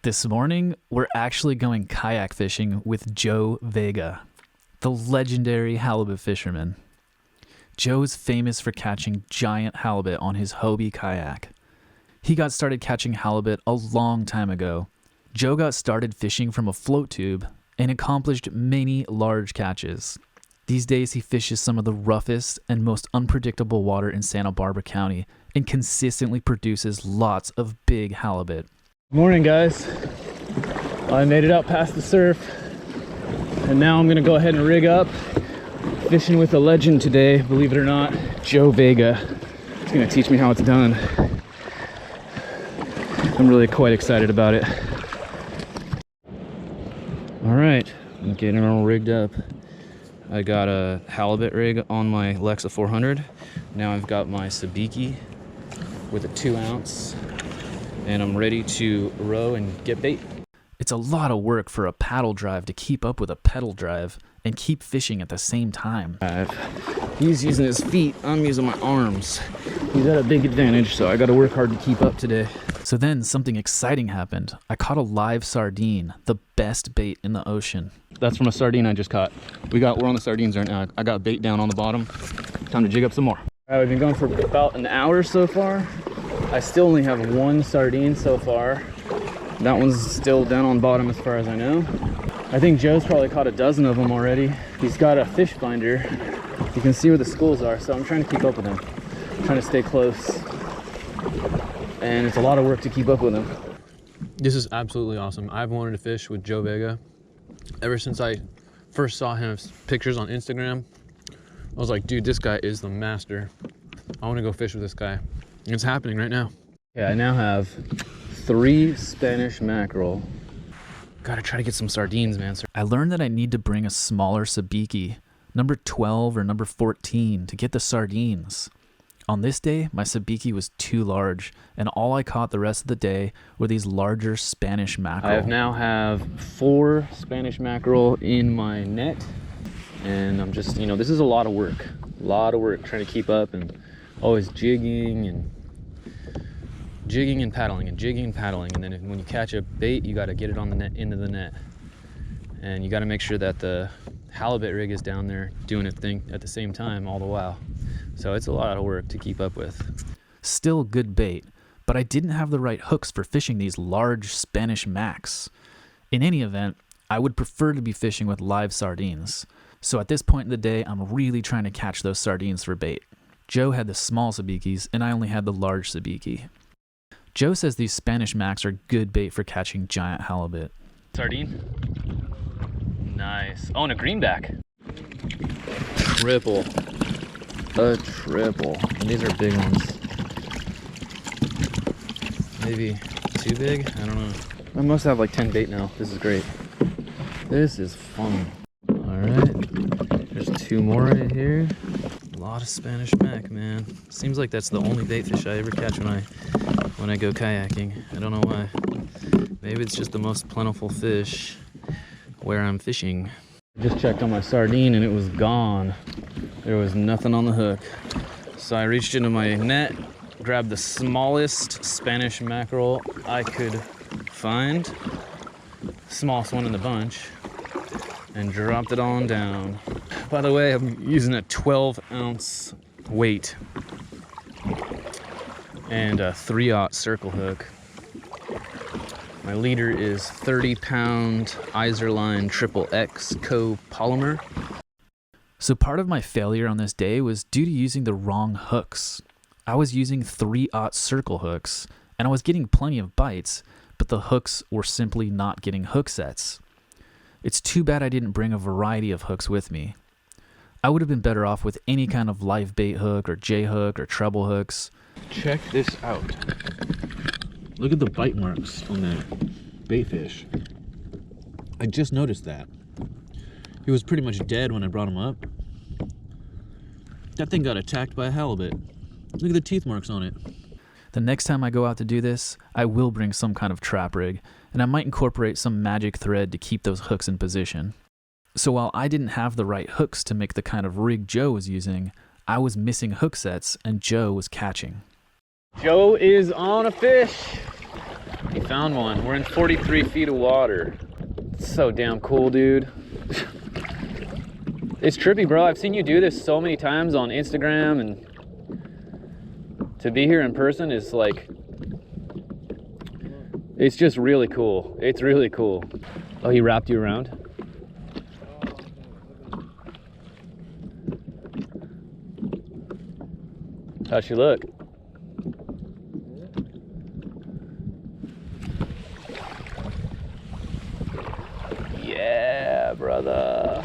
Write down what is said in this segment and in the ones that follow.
This morning, we're actually going kayak fishing with Joe Vega, the legendary halibut fisherman. Joe is famous for catching giant halibut on his Hobie kayak. He got started catching halibut a long time ago. Joe got started fishing from a float tube and accomplished many large catches. These days, he fishes some of the roughest and most unpredictable water in Santa Barbara County and consistently produces lots of big halibut. Morning, guys. I made it out past the surf, and now I'm gonna go ahead and rig up. Fishing with a legend today, believe it or not, Joe Vega. He's gonna teach me how it's done. I'm really quite excited about it. All right, I'm getting it all rigged up. I got a halibut rig on my Lexa 400. Now I've got my sabiki with a 2-ounce, and I'm ready to row and get bait. It's a lot of work for a paddle drive to keep up with a pedal drive and keep fishing at the same time. He's using his feet, I'm using my arms. He's at a big advantage, so I gotta work hard to keep up today. So then something exciting happened. I caught a live sardine, the best bait in the ocean. That's from a sardine I just caught. We're on the sardines right now. I got bait down on the bottom. Time to jig up some more. All right, we've been going for about an hour so far. I still only have one sardine so far. That one's still down on bottom as far as I know. I think Joe's probably caught a dozen of them already. He's got a fish finder. You can see where the schools are, so I'm trying to keep up with him. I'm trying to stay close. And it's a lot of work to keep up with him. This is absolutely awesome. I've wanted to fish with Joe Vega ever since I first saw his pictures on Instagram. I was like, dude, this guy is the master. I want to go fish with this guy. And it's happening right now. Yeah, I now have 3 Spanish mackerel. Gotta try to get some sardines, man. I learned that I need to bring a smaller sabiki, number 12 or number 14, to get the sardines. On this day, my sabiki was too large, and all I caught the rest of the day were these larger Spanish mackerel. I now have 4 Spanish mackerel in my net, and I'm just, this is a lot of work. A lot of work trying to keep up and always jigging and paddling and jigging and paddling. And then when you catch a bait, you got to get it on the net, into the net. And you got to make sure that the halibut rig is down there doing its thing at the same time all the while. So it's a lot of work to keep up with. Still good bait, but I didn't have the right hooks for fishing these large Spanish macks. In any event, I would prefer to be fishing with live sardines. So at this point in the day, I'm really trying to catch those sardines for bait. Joe had the small sabikis, and I only had the large sabiki. Joe says these Spanish macks are good bait for catching giant halibut. Sardine. Nice. Oh, and a greenback. Triple. A triple. And these are big ones. Maybe too big? I don't know. I must have like 10 bait now. This is great. This is fun. All right. There's 2 more right here. A lot of Spanish mac, man. Seems like that's the only bait fish I ever catch when I go kayaking. I don't know why. Maybe it's just the most plentiful fish where I'm fishing. I just checked on my sardine and it was gone. There was nothing on the hook. So I reached into my net, grabbed the smallest Spanish mackerel I could find, smallest one in the bunch, and dropped it on down. By the way, I'm using a 12-ounce weight and a 3/0 circle hook. My leader is 30-pound Iserline XXX copolymer. So part of my failure on this day was due to using the wrong hooks. I was using 3/0 circle hooks, and I was getting plenty of bites, but the hooks were simply not getting hook sets. It's too bad I didn't bring a variety of hooks with me. I would have been better off with any kind of live bait hook or J-hook or treble hooks. Check this out. Look at the bite marks on that bait fish. I just noticed that. He was pretty much dead when I brought him up. That thing got attacked by a halibut. Look at the teeth marks on it. The next time I go out to do this, I will bring some kind of trap rig, and I might incorporate some magic thread to keep those hooks in position. So while I didn't have the right hooks to make the kind of rig Joe was using, I was missing hook sets and Joe was catching. Joe is on a fish. He found one. We're in 43 feet of water. It's so damn cool, dude. It's trippy, bro. I've seen you do this so many times on Instagram, and to be here in person is like, it's just really cool. It's really cool. Oh, he wrapped you around? How'd she look? Yeah, brother.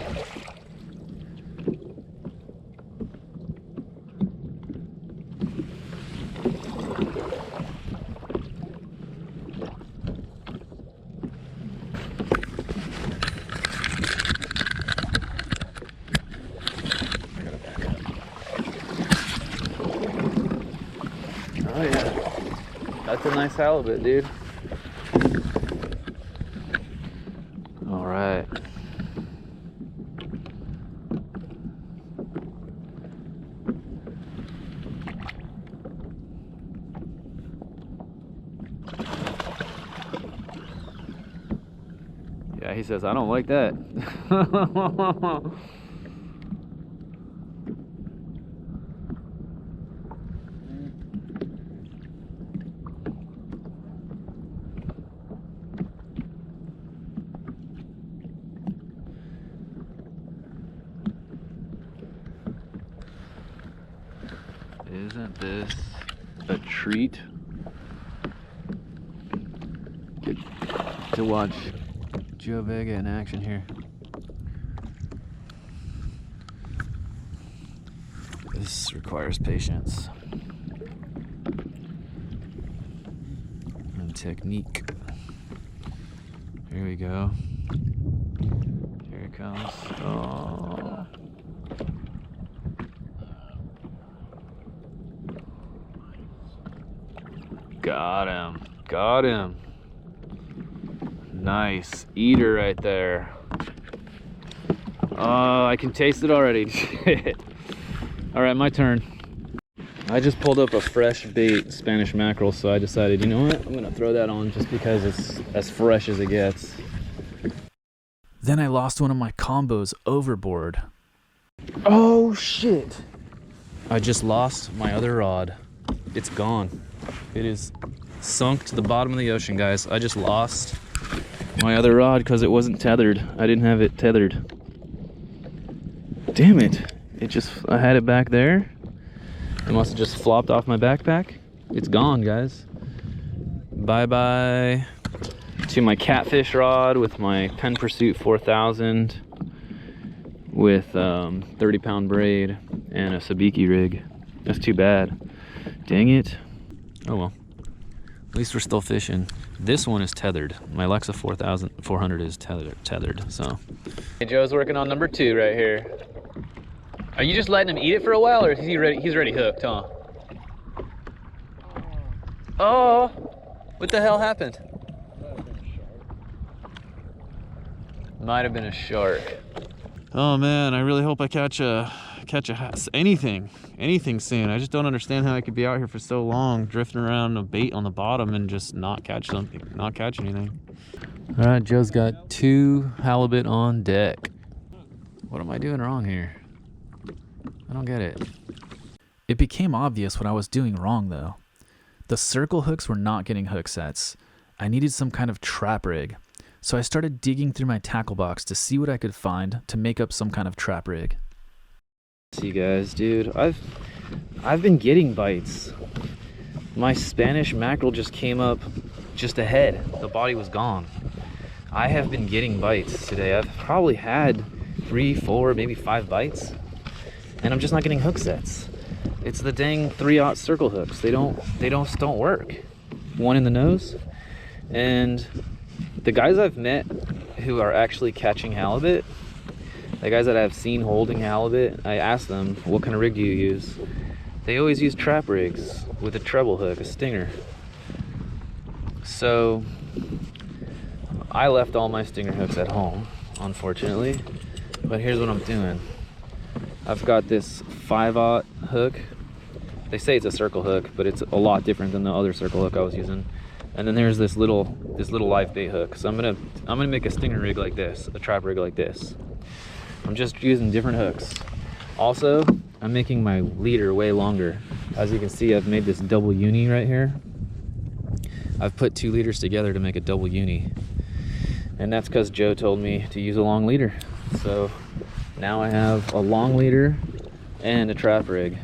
Oh yeah, that's a nice halibut, dude. All right. Yeah, he says, I don't like that. Isn't this a treat? Get to watch Joe Vega in action here. This requires patience and technique. Here we go. Here it comes. Oh. Got him. Got him. Nice. Eater right there. Oh, I can taste it already. Shit. All right, my turn. I just pulled up a fresh bait Spanish mackerel, so I decided, you know what? I'm gonna throw that on just because it's as fresh as it gets. Then I lost one of my combos overboard. Oh, shit. I just lost my other rod. It's gone. It is sunk to the bottom of the ocean, guys. I just lost My other rod because it wasn't tethered. I didn't have it tethered. Damn it. I had it back there. It must have just flopped off my backpack. It's gone, guys. Bye-bye to my catfish rod with my Penn Pursuit 4000 with 30-pound braid and a sabiki rig. That's too bad. Dang it. Oh well. At least we're still fishing. This one is tethered. My Lexa 400 is tethered, so. Hey, Joe's working on number 2 right here. Are you just letting him eat it for a while, or is he ready? He's already hooked, huh? Oh, what the hell happened? Might have been a shark. Oh man, I really hope I catch anything soon. I just don't understand how I could be out here for so long, drifting around a bait on the bottom and just not catch anything. All right, Joe's got 2 halibut on deck. What am I doing wrong here? I don't get it. It became obvious what I was doing wrong, though. The circle hooks were not getting hook sets. I needed some kind of trap rig. So I started digging through my tackle box to see what I could find to make up some kind of trap rig. See, guys, dude, I've been getting bites. My Spanish mackerel just came up just ahead. The body was gone. I have been getting bites today. I've probably had 3, 4, maybe 5 bites, and I'm just not getting hook sets. It's the dang 3/0 circle hooks. They don't work. One in the nose, and the guys I've met who are actually catching halibut, the guys that I've seen holding halibut, I asked them, what kind of rig do you use? They always use trap rigs with a treble hook, a stinger. So I left all my stinger hooks at home, unfortunately, but here's what I'm doing. I've got this 5/0 hook. They say it's a circle hook, but it's a lot different than the other circle hook I was using. And then there's this little live bait hook. So I'm gonna make a stinger rig like this, a trap rig like this. I'm just using different hooks. Also, I'm making my leader way longer. As you can see, I've made this double uni right here. I've put 2 leaders together to make a double uni. And that's because Joe told me to use a long leader. So now I have a long leader and a trap rig.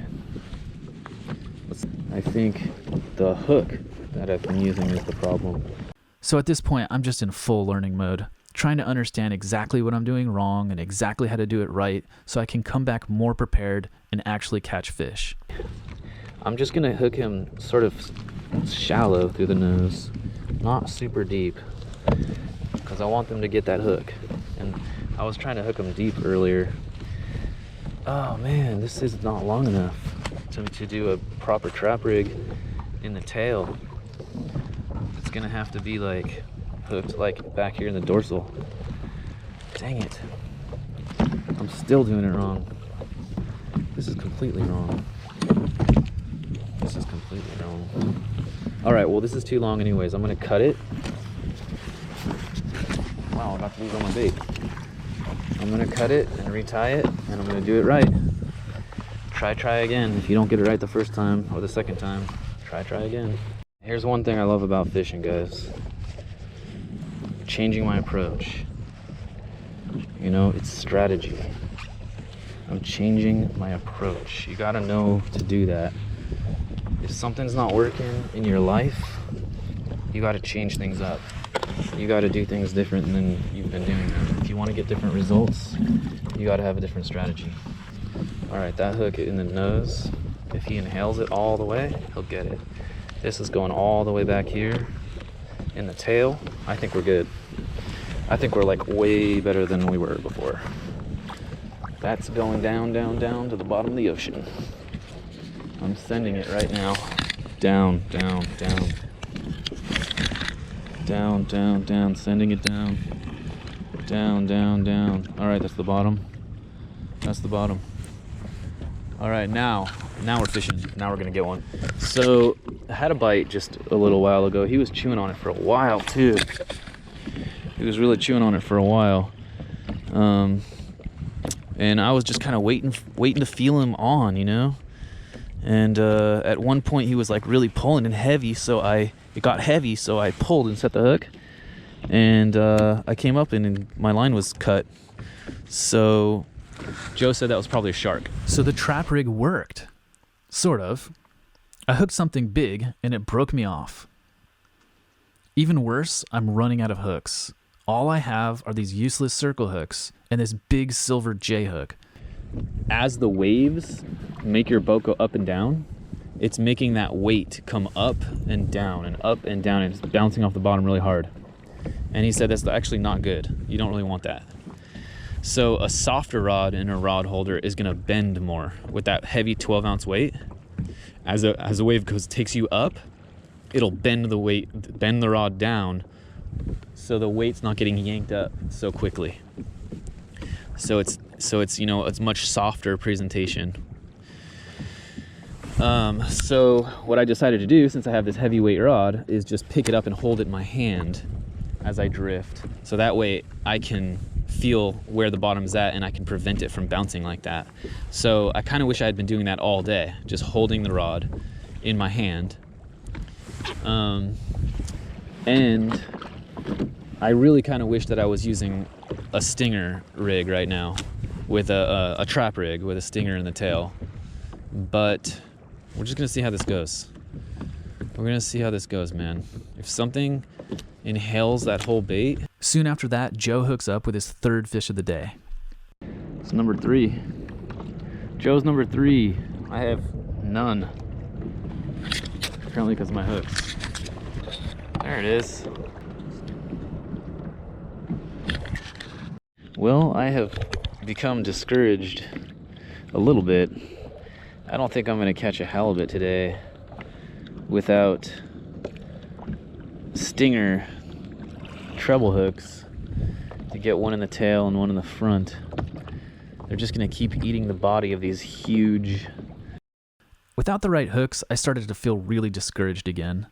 I think the hook that I've been using is the problem. So at this point, I'm just in full learning mode, trying to understand exactly what I'm doing wrong and exactly how to do it right so I can come back more prepared and actually catch fish. I'm just gonna hook him sort of shallow through the nose, not super deep, because I want them to get that hook. And I was trying to hook him deep earlier. Oh man, this is not long enough to do a proper trap rig in the tail. It's gonna have to be like hooked like back here in the dorsal. Dang it. I'm still doing it wrong. This is completely wrong. This is completely wrong. All right, well this is too long anyways. I'm gonna cut it. Wow, I'm about to lose all my bait. I'm gonna cut it and retie it, and I'm gonna do it right. Try again. If you don't get it right the first time or the second time, try again. Here's one thing I love about fishing, guys. Changing my approach. You know, it's strategy. I'm changing my approach. You gotta know to do that. If something's not working in your life, you gotta change things up. You gotta do things different than you've been doing them. If you wanna get different results, you gotta have a different strategy. All right, that hook in the nose, if he inhales it all the way, he'll get it. This is going all the way back here in the tail. I think we're good. I think we're like way better than we were before. That's going down, down, down to the bottom of the ocean. I'm sending it right now. Down, down, down. Down, down, down, sending it down. Down, down, down. All right, that's the bottom. That's the bottom. All right, now we're fishing. Now we're gonna get one. So I had a bite just a little while ago. He was chewing on it for a while too. He was really chewing on it for a while. And I was just kind of waiting to feel him on, you know? And at one point he was like really pulling and heavy, so it got heavy, so I pulled and set the hook. And I came up and my line was cut. So Joe said that was probably a shark. So the trap rig worked. Sort of. I hooked something big and it broke me off. Even worse, I'm running out of hooks. All I have are these useless circle hooks and this big silver J hook. As the waves make your boat go up and down, it's making that weight come up and down and up and down, and it's bouncing off the bottom really hard. And he said that's actually not good. You don't really want that. So a softer rod in a rod holder is gonna bend more with that heavy 12-ounce weight. As the wave takes you up, it'll bend the rod down, so the weight's not getting yanked up so quickly. So it's it's much softer presentation. So what I decided to do, since I have this heavyweight rod, is just pick it up and hold it in my hand as I drift. So that way I can feel where the bottom's at and I can prevent it from bouncing like that. So I kind of wish I had been doing that all day, just holding the rod in my hand. And I really kind of wish that I was using a stinger rig right now with a trap rig with a stinger in the tail. But we're just gonna see how this goes. We're gonna see how this goes, man. If something inhales that whole bait. Soon after that, Joe hooks up with his third fish of the day. It's number 3. Joe's number 3. I have none. Apparently because of my hooks. There it is. Well, I have become discouraged a little bit. I don't think I'm going to catch a halibut today without stinger treble hooks to get one in the tail and one in the front. They're just going to keep eating the body of these huge... Without the right hooks, I started to feel really discouraged again.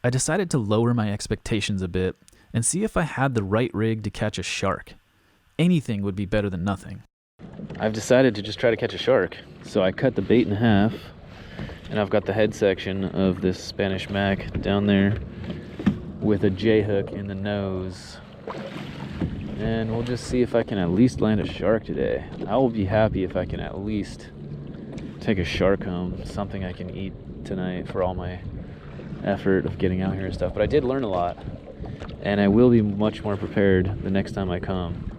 I decided to lower my expectations a bit and see if I had the right rig to catch a shark. Anything would be better than nothing. I've decided to just try to catch a shark. So I cut the bait in half, and I've got the head section of this Spanish Mac down there with a J-hook in the nose. And we'll just see if I can at least land a shark today. I will be happy if I can at least take a shark home, something I can eat tonight for all my effort of getting out here and stuff. But I did learn a lot, and I will be much more prepared the next time I come.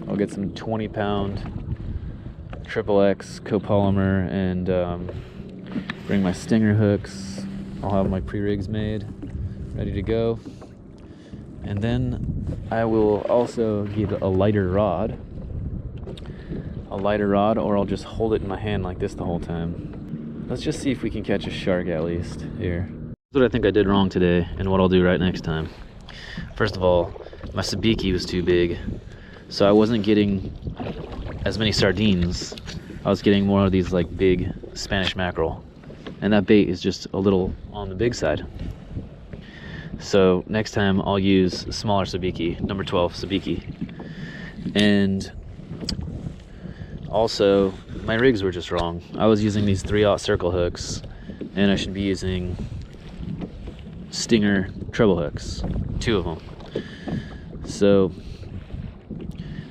I'll get some 20-pound XXX copolymer and bring my stinger hooks. I'll have my pre-rigs made, ready to go. And then I will also get a lighter rod, or I'll just hold it in my hand like this the whole time. Let's just see if we can catch a shark at least here. That's what I think I did wrong today and what I'll do right next time. First of all, my sabiki was too big, so I wasn't getting as many sardines. I was getting more of these like big Spanish mackerel, and that bait is just a little on the big side. So next time I'll use smaller sabiki, number 12 sabiki. And also my rigs were just wrong. I was using these 3/0 circle hooks, and I should be using Stinger treble hooks, 2 of them. So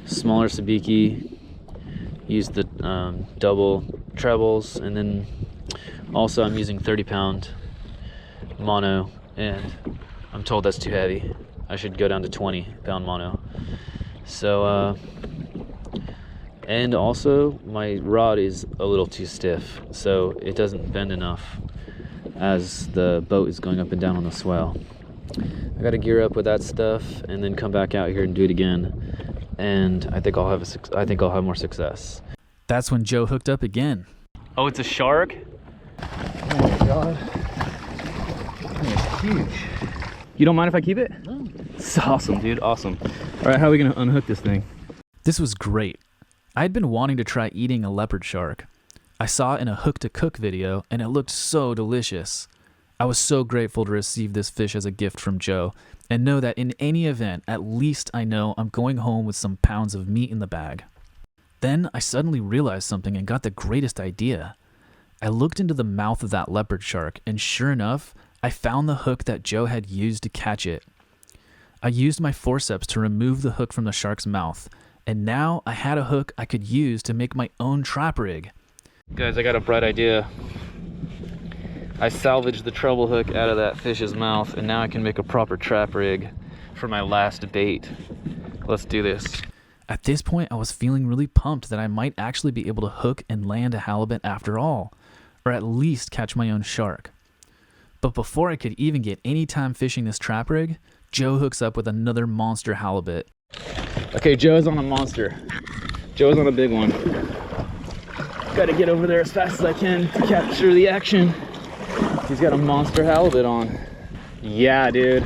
smaller sabiki, use the double trebles, and then also I'm using 30-pound mono, and I'm told that's too heavy. I should go down to 20-pound mono. So and also my rod is a little too stiff, so it doesn't bend enough as the boat is going up and down on the swell. I gotta gear up with that stuff and then come back out here and do it again, and I think I'll have more success. That's when Joe hooked up again. Oh, it's a shark? Oh my god. It's huge. You don't mind if I keep it? No. It's awesome, dude. Awesome. All right, how are we gonna unhook this thing? This was great. I had been wanting to try eating a leopard shark. I saw it in a Hook to Cook video, and it looked so delicious. I was so grateful to receive this fish as a gift from Joe, and know that in any event, at least I know I'm going home with some pounds of meat in the bag. Then I suddenly realized something and got the greatest idea. I looked into the mouth of that leopard shark, and sure enough, I found the hook that Joe had used to catch it. I used my forceps to remove the hook from the shark's mouth, and now I had a hook I could use to make my own trap rig. Guys, I got a bright idea. I salvaged the treble hook out of that fish's mouth, and now I can make a proper trap rig for my last bait. Let's do this. At this point, I was feeling really pumped that I might actually be able to hook and land a halibut after all, or at least catch my own shark. But before I could even get any time fishing this trap rig, Joe hooks up with another monster halibut. Okay, Joe's on a monster. Joe's on a big one. Gotta get over there as fast as I can to capture the action. He's got a monster halibut on. Yeah, dude.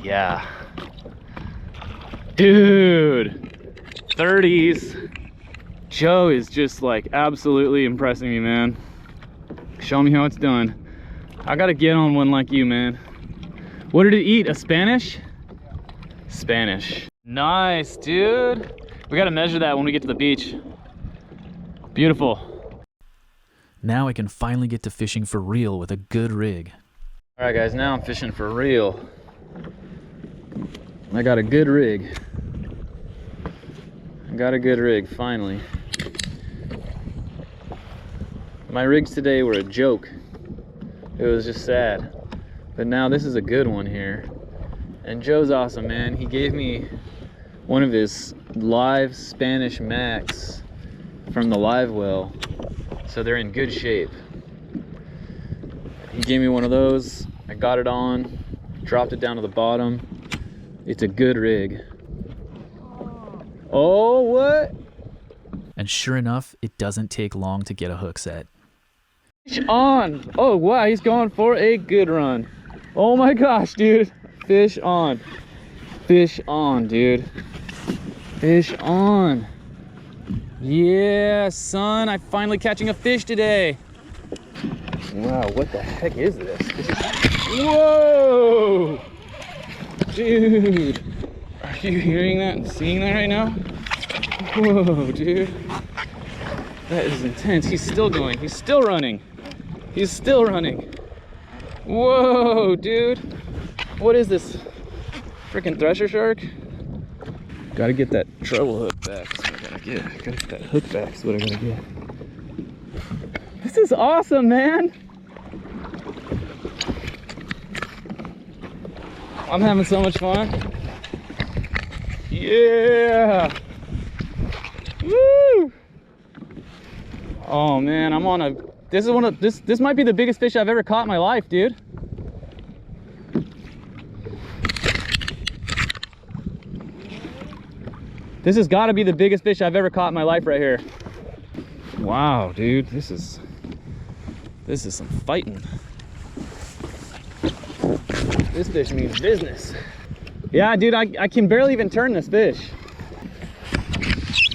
Yeah. Dude. 30s. Joe is just like absolutely impressing me, man. Show me how it's done. I gotta get on one like you, man. What did it eat? A Spanish? Spanish. Nice, dude. We gotta measure that when we get to the beach. Beautiful. Now I can finally get to fishing for real with a good rig. All right, guys, now I'm fishing for real. I got a good rig. Finally. My rigs today were a joke. It was just sad. But now this is a good one here. And Joe's awesome, man. He gave me one of his live Spanish Macs from the live well. So they're in good shape. He gave me one of those. I got it on, dropped it down to the bottom. It's a good rig. Oh, what? And sure enough, it doesn't take long to get a hook set. Fish on. Oh, wow, he's going for a good run. Oh my gosh, dude. Fish on. Fish on, dude. Fish on. Yeah, son, I'm finally catching a fish today. Wow, what the heck is this? Whoa! Dude! Are you hearing that and seeing that right now? Whoa, dude. That is intense. He's still going. He's still running. He's still running. Whoa, dude. What is this? Freaking thresher shark? Gotta get that treble hook back. That's what I gotta get. Gotta get that hook back. That's what I gotta get. This is awesome, man. I'm having so much fun. Yeah. Woo. Oh man, I'm on a. This is one of this might be the biggest fish I've ever caught in my life, dude. This has got to be the biggest fish I've ever caught in my life right here. Wow, dude, this is some fighting. This fish means business. Yeah, dude, I can barely even turn this fish.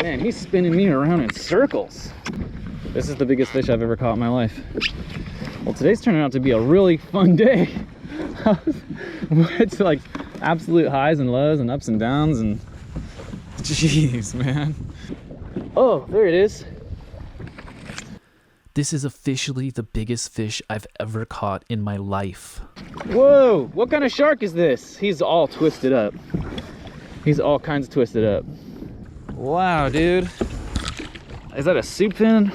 Man, he's spinning me around in circles. This is the biggest fish I've ever caught in my life. Well, today's turning out to be a really fun day. It's like absolute highs and lows and ups and downs and jeez, man. Oh, there it is. This is officially the biggest fish I've ever caught in my life. Whoa, what kind of shark is this? He's all twisted up. He's all kinds of twisted up. Wow, dude. Is that a soup fin?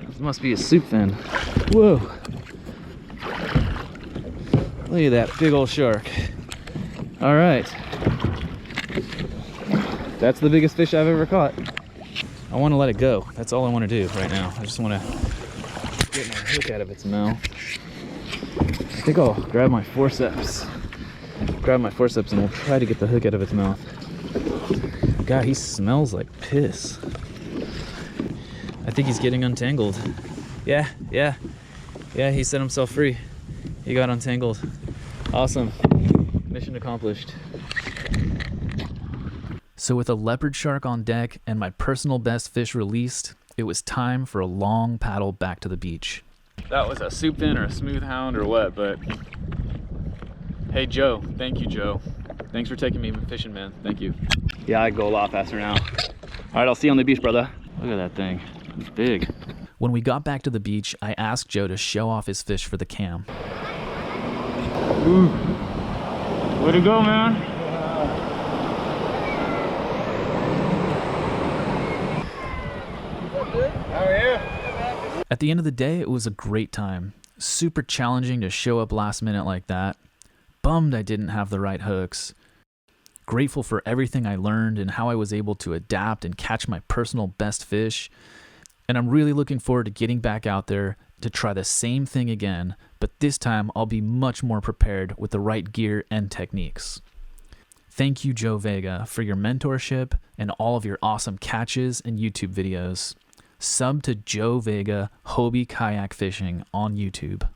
This must be a soup fin. Whoa. Look at that big old shark. All right. That's the biggest fish I've ever caught. I want to let it go. That's all I want to do right now. I just want to get my hook out of its mouth. I think I'll grab my forceps. Grab my forceps and we'll try to get the hook out of its mouth. God, he smells like piss. I think he's getting untangled. Yeah, he set himself free. He got untangled. Awesome. Mission accomplished. So with a leopard shark on deck and my personal best fish released, it was time for a long paddle back to the beach. That was a soup fin or a smooth hound or what, but hey, Joe. Thank you, Joe. Thanks for taking me fishing, man. Thank you. Yeah, I go a lot faster now. All right, I'll see you on the beach, brother. Look at that thing. It's big. When we got back to the beach, I asked Joe to show off his fish for the cam. Ooh. Way to go, man. At the end of the day, it was a great time. Super challenging to show up last minute like that. Bummed I didn't have the right hooks. Grateful for everything I learned and how I was able to adapt and catch my personal best fish. And I'm really looking forward to getting back out there to try the same thing again, but this time I'll be much more prepared with the right gear and techniques. Thank you, Joe Vega, for your mentorship and all of your awesome catches and YouTube videos. Sub to Joe Vega Hobie Kayak Fishing on YouTube.